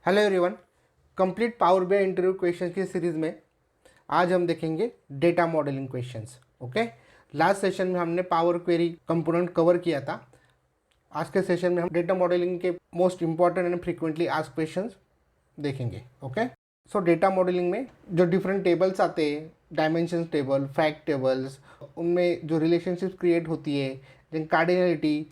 Hello everyone, complete power BI interview questions की series में आज हम देखेंगे data modelling questions. Okay, last session में हमने पावर क्वेरी कंपोनेंट कवर किया था। आज के सेशन में हम डेटा मॉडलिंग के most important and frequently asked questions देखेंगे। ओके, सो डेटा मॉडलिंग में जो डिफरेंट टेबल्स आते हैं, डायमेंशन टेबल, फैक्ट टेबल्स, उनमें जो रिलेशनशिप क्रिएट होती है, जैसे कार्डिनलिटी,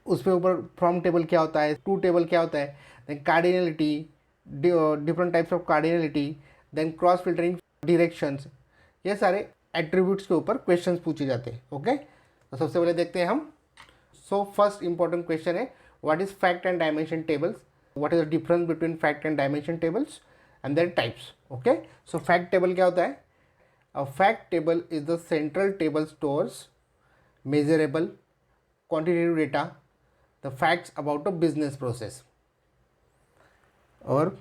उस पर ऊपर फ्रॉम टेबल क्या होता है, टू टेबल क्या होता है, then cardinality, different types of cardinality, then cross filtering, directions, ये सारे एट्रीब्यूट्स के ऊपर क्वेश्चंस पूछे जाते हैं। ओके, तो सबसे पहले देखते हैं हम। सो फर्स्ट इंपॉर्टेंट क्वेश्चन है, what is fact and dimension tables, what is the difference between fact and dimension tables and there types. Okay, so fact table क्या होता है? A fact table is the central table stores measurable quantitative data, the facts about a business process। और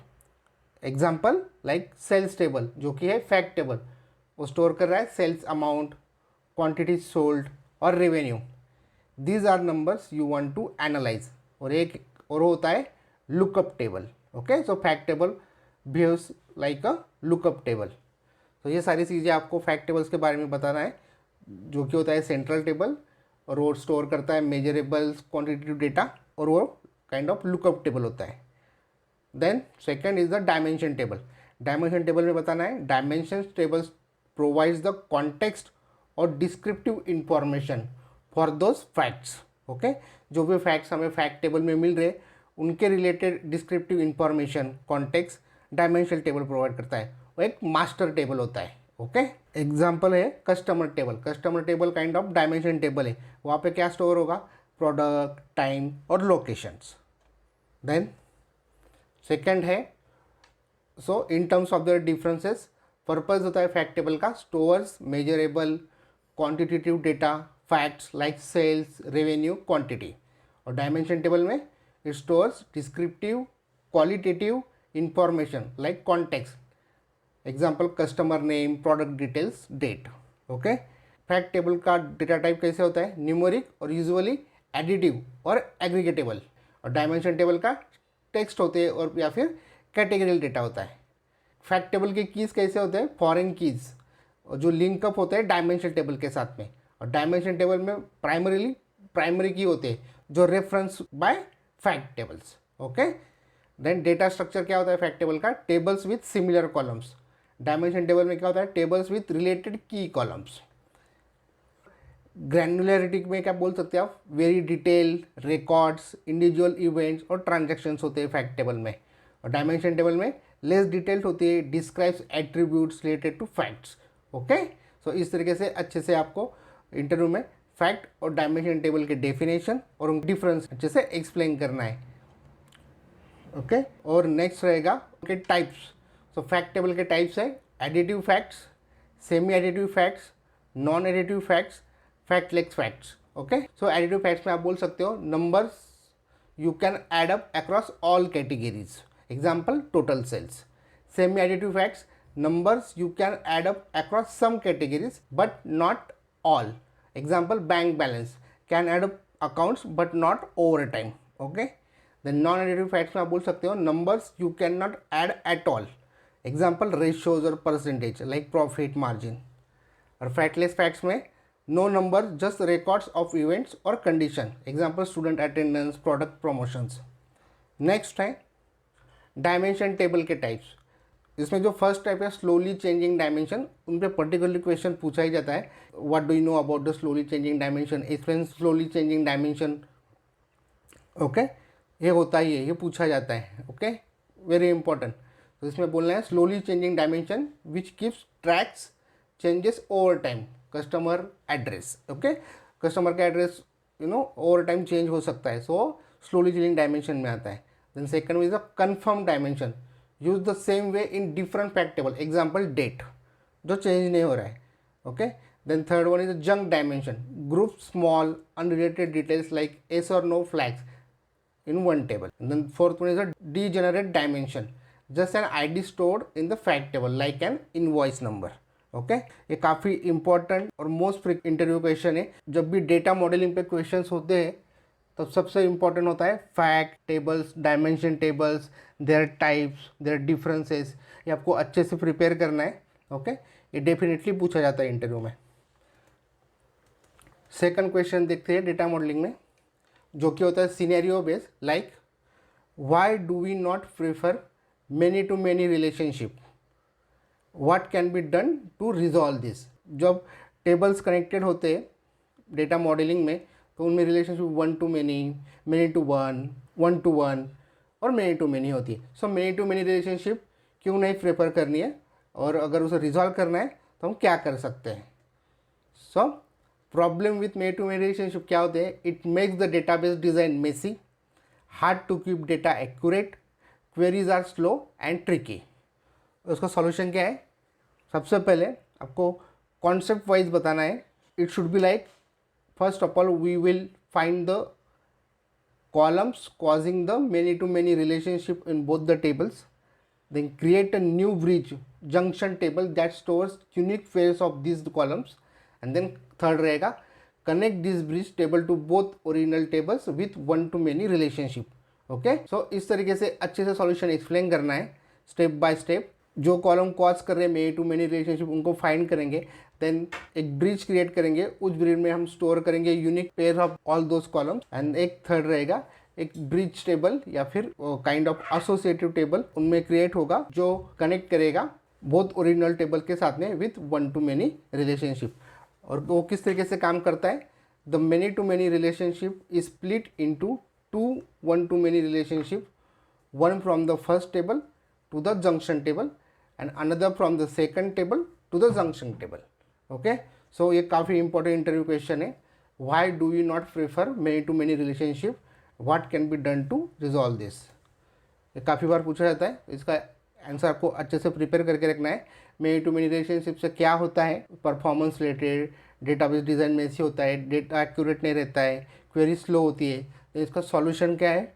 example like sales table, जो कि है fact table, वो store कर रहा है सेल्स अमाउंट, क्वांटिटी सोल्ड और revenue. These are numbers you want to analyse. और एक और होता है lookup table. Okay, so fact table behaves like a lookup table. तो ये सारी चीज़ें आपको फैक्ट टेबल्स के बारे में बताना है, जो कि होता है सेंट्रल टेबल, और वो स्टोर करता है मेजरेबल्स, क्वांटिटेटिव डेटा, और वो काइंड ऑफ लुकअप टेबल होता है। Then second is the dimension table. Dimension table में बताना है, dimension tables provides the context और descriptive information for those facts. Okay, जो भी फैक्ट्स हमें फैक्ट टेबल में मिल रहे, उनके related descriptive information, context dimension table provide करता है। वो एक मास्टर टेबल होता है। ओके, एग्जाम्पल है customer table. Customer table kind of dimension table है। वहाँ पे क्या स्टोर होगा? प्रोडक्ट, टाइम और लोकेशंस। देन सेकंड है, so in terms of the differences, purpose होता है फैक्ट टेबल का, stores measurable quantitative data, facts like sales, revenue, quantity. और डायमेंशन टेबल में it stores descriptive qualitative information like context, example customer name, product details, date. Okay, fact table का data type कैसे होता है? Numeric और usually additive और एग्रीगेटेबल। और dimension table का टेक्स्ट होते हैं और या फिर कैटेगरियल डेटा होता है। फैक्ट टेबल के कीज़ कैसे होते हैं? फॉरेन कीज़, जो लिंकअप होते हैं डायमेंशन टेबल के साथ में। और डायमेंशन टेबल में प्राइमरी की होते हैं जो reference by fact tables. Okay, then data structure क्या होता है फैक्ट टेबल का? Tables with similar columns. Dimension table में क्या होता है? Tables with related key columns. Granularity में क्या बोल सकते हैं आप? Very detail, records, individual events और ट्रांजैक्शंस होते हैं फैक्ट टेबल में। और डायमेंशन टेबल में लेस डिटेल्ड होती है, describes attributes related to facts. Okay, so इस तरीके से अच्छे से आपको इंटरव्यू में फैक्ट और डायमेंशन टेबल के डेफिनेशन और उनके डिफरेंस अच्छे से एक्सप्लेन करना है। ओके, और नेक्स्ट रहेगा उनके टाइप्स। सो फैक्ट टेबल के टाइप्स है additive facts, semi additive facts, non additive facts, factless facts. Okay, so additive facts में आप बोल सकते हो numbers you can add up across all categories, example total sales. Semi additive facts, numbers you can add up across some categories but not all, example bank balance can add up accounts but not over time. Okay, then non additive facts में आप बोल सकते हो numbers you can not add at all, example ratios और percentage like profit margin. और factless facts में no number, just records of events और condition, example student attendance, product promotions. Next है डायमेंशन टेबल के टाइप्स। इसमें जो first type है slowly changing dimension, उन पर पर्टिकुलरली क्वेश्चन पूछा ही जाता है, what do you know about the slowly changing dimension, explain slowly changing dimension. Okay, ये होता ही है, ये पूछा जाता है। Okay, very important. तो इसमें बोलना है slowly changing dimension which keeps tracks changes over time, customer address. Okay, customer का एड्रेस ओवर टाइम चेंज हो सकता है, सो स्लोली चेंजिंग डायमेंशन में आता है। Then second is a conform dimension, use the same way in different fact table, example date, जो change नहीं हो रहा है। Okay, then third one is a junk dimension, group small unrelated details like yes और no flags in one table. And then fourth one is a degenerate dimension, just an ID stored in the fact table like an invoice number. Okay, ये काफ़ी important और most frequent interview question है। जब भी data modelling पे questions होते हैं तब सबसे इंपॉर्टेंट होता है fact tables, dimension tables, there types, there differences, ये आपको अच्छे से प्रिपेयर करना है। ओके, ये डेफिनेटली पूछा जाता है इंटरव्यू में। सेकंड क्वेश्चन देखते हैं डेटा मॉडलिंग में, जो कि होता है scenario based, like why do we not prefer many to many relationship, what can be done to resolve this. जब टेबल्स कनेक्टेड होते हैं डेटा मॉडलिंग में, तो उनमें relationship one to many, many to one, one to one और many to many होती है। So many to many relationship क्यों नहीं प्रेफर करनी है, और अगर उसे रिजॉल्व करना है तो हम क्या कर सकते हैं। So problem with many to many relationship क्या होते हैं, it makes the database design messy, hard to keep data accurate, queries are slow and tricky. उसका सॉल्यूशन क्या है, सबसे पहले आपको कॉन्सेप्ट वाइज बताना है। It should be like, first of all we will find the columns causing the many to many relationship in both the tables, then create a new bridge junction table that stores unique pairs of these columns, and then third रहेगा connect this bridge table to both original tables with one to many relationship। Okay, so इस तरीके से अच्छे से solution explain करना है step by step. जो column cause कर रहे हैं मेनी टू मेनी रिलेशनशिप, उनको फाइंड करेंगे, देन एक ब्रिज क्रिएट करेंगे, उस ब्रिज में हम स्टोर करेंगे unique pair of all those columns, and एक थर्ड रहेगा एक ब्रिज टेबल या फिर काइंड ऑफ एसोसिएटिव टेबल उनमें क्रिएट होगा जो कनेक्ट करेगा बोथ ओरिजिनल टेबल के साथ में with one to many relationship. और वो किस तरीके से काम करता है, the many to many relationship is split into two one to many relationship, one from the first table to the junction table and another from the second table to the junction table। okay, so ये काफ़ी important interview question है, why do you not prefer many to many relationship, what can be done to resolve this। ये काफ़ी बार पूछा जाता है, इसका answer आपको अच्छे से प्रिपेयर करके रखना है। मेनी टू मेनी रिलेशनशिप से क्या होता है, परफॉर्मेंस रिलेटेड, डेटाबेस डिज़ाइन में ऐसी होता है, डेटा एक्यूरेट नहीं रहता है, क्वेरी स्लो होती है, तो इसका सॉल्यूशन क्या है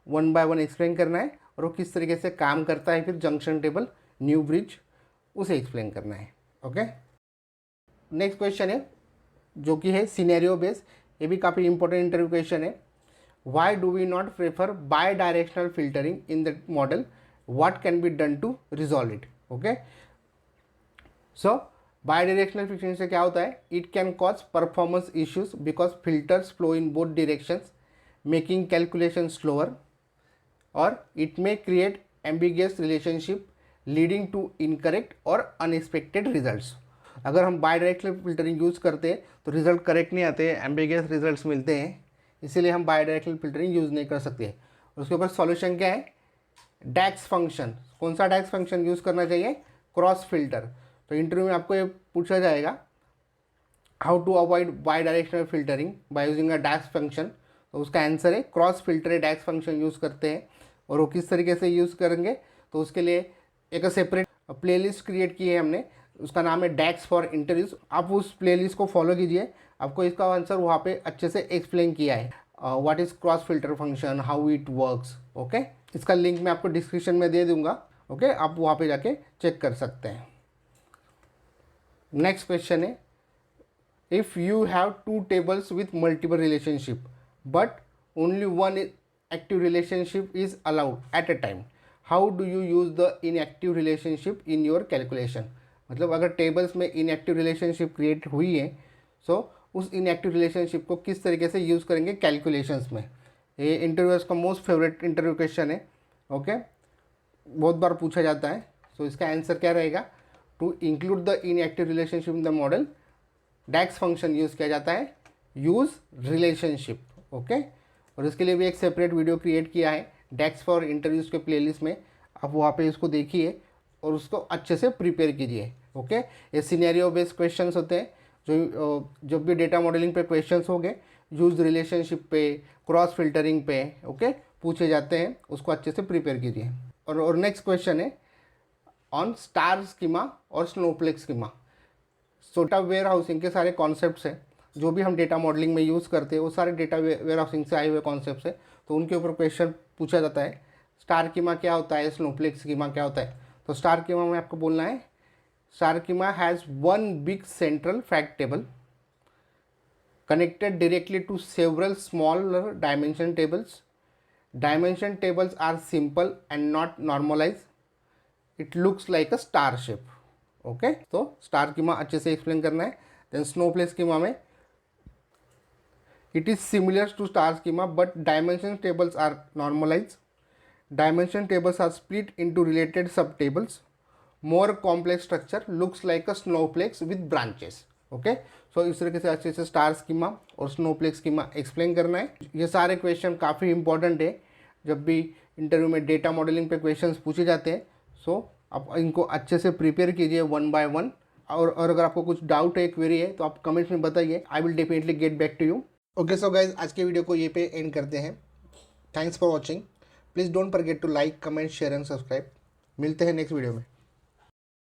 वन बाय वन एक्सप्लेन करना है, और वो किस तरीके से काम करता है, फिर जंक्शन टेबल, न्यू ब्रिज, उसे एक्सप्लेन करना है। ओके, नेक्स्ट क्वेश्चन है जो कि है सिनेरियो बेस्ड, ये भी काफ़ी इंपॉर्टेंट इंटरव्यू क्वेश्चन है। Why do we not prefer bidirectional filtering in the model, what can be done to resolve it. Okay, so bidirectional filtering से क्या होता है, it can cause performance issues because filters flow in both directions making calculation slower, और it may create ambiguous relationship leading to incorrect और unexpected results. अगर हम bye directional filtering use करते हैं तो रिजल्ट करेक्ट नहीं आते, एम्बिगियस रिजल्ट्स मिलते हैं, इसीलिए हम बाय डायरेक्शनल फिल्टरिंग यूज़ नहीं कर सकते। उसके ऊपर सॉल्यूशन क्या है, डैक्स फंक्शन। कौन सा डैक्स फंक्शन यूज़ करना चाहिए, क्रॉस फिल्टर। तो इंटरव्यू में आपको ये पूछा जाएगा how to avoid bidirectional filtering by using a DAX function, तो उसका आंसर है cross filter DAX function use करते हैं। और वो किस तरीके से यूज़ करेंगे, तो उसके लिए एक सेपरेट प्लेलिस्ट क्रिएट की है हमने, उसका नाम है डैक्स फॉर इंटरव्यूज। आप उस प्लेलिस्ट को फॉलो कीजिए, आपको इसका आंसर वहाँ पे अच्छे से एक्सप्लेन किया है, what is cross filter function, how it works. Okay, इसका लिंक मैं आपको डिस्क्रिप्शन में दे दूँगा। ओके, आप वहाँ पे जाके चेक कर सकते हैं। नेक्स्ट क्वेश्चन है, if you have two tables with multiple relationship but only one active relationship is allowed at a time, how do you use the inactive relationship in your calculation। मतलब अगर tables में inactive relationship create हुई है, सो उस inactive relationship को किस तरीके से यूज़ करेंगे कैलकुलेशंस में। ये इंटरव्यूअर्स का मोस्ट फेवरेट इंटरव्यू क्वेश्चन है। ओके, बहुत बार पूछा जाता है। सो इसका आंसर क्या रहेगा, to include the inactive relationship in the model, DAX function use किया जाता है, यूज़ रिलेशनशिप। ओके, और इसके लिए भी एक सेपरेट वीडियो क्रिएट किया है डैक्स फॉर इंटरव्यूज़ के प्लेलिस्ट में, आप वहाँ पे इसको देखिए और उसको अच्छे से प्रिपेयर कीजिए। ओके, ये सिनेरियो बेस्ड क्वेश्चंस होते हैं, जो जब भी डेटा मॉडलिंग पे क्वेश्चंस होंगे यूज रिलेशनशिप पे, क्रॉस फिल्टरिंग पे, ओके, पूछे जाते हैं, उसको अच्छे से प्रिपेयर कीजिए। और नेक्स्ट क्वेश्चन है ऑन स्टार स्कीमा और snowflake schema. Data warehousing के सारे कॉन्सेप्ट्स हैं, जो भी हम डेटा मॉडलिंग में यूज़ करते हैं वो सारे डेटा वेयर हाउसिंग से आए हुए कॉन्सेप्ट्स हैं, तो उनके ऊपर क्वेश्चन पूछा जाता है। स्टार स्कीमा क्या होता है, स्नोफ्लेक स्कीमा क्या होता है। तो स्टार स्कीमा में आपको बोलना है, star schema has one big central fact table connected directly to several smaller dimension tables dimension tables are simple and not normalise, it looks like a star shape. Okay, तो star schema अच्छे से explain करना है। Then snowflake schema में it is similar to star schema but dimension tables are normalized. Dimension tables are split into related subtables. More complex structure looks like a snowflakes with branches. Okay, so इस तरीके से अच्छे से star schema और snowflake schema explain करना है। ये सारे क्वेश्चन काफ़ी इंपॉर्टेंट है जब भी इंटरव्यू में डेटा मॉडलिंग पे क्वेश्चंस पूछे जाते हैं। सो आप इनको अच्छे से प्रिपेयर कीजिए वन बाय वन। और अगर आपको कुछ डाउट है, क्वेरी है, तो आप कमेंट्स में बताइए, I will definitely get back to you. Okay so guys, आज के वीडियो को ये पे एंड करते हैं। Thanks for watching. Please don't forget to like, comment, share and subscribe. मिलते हैं नेक्स्ट वीडियो में।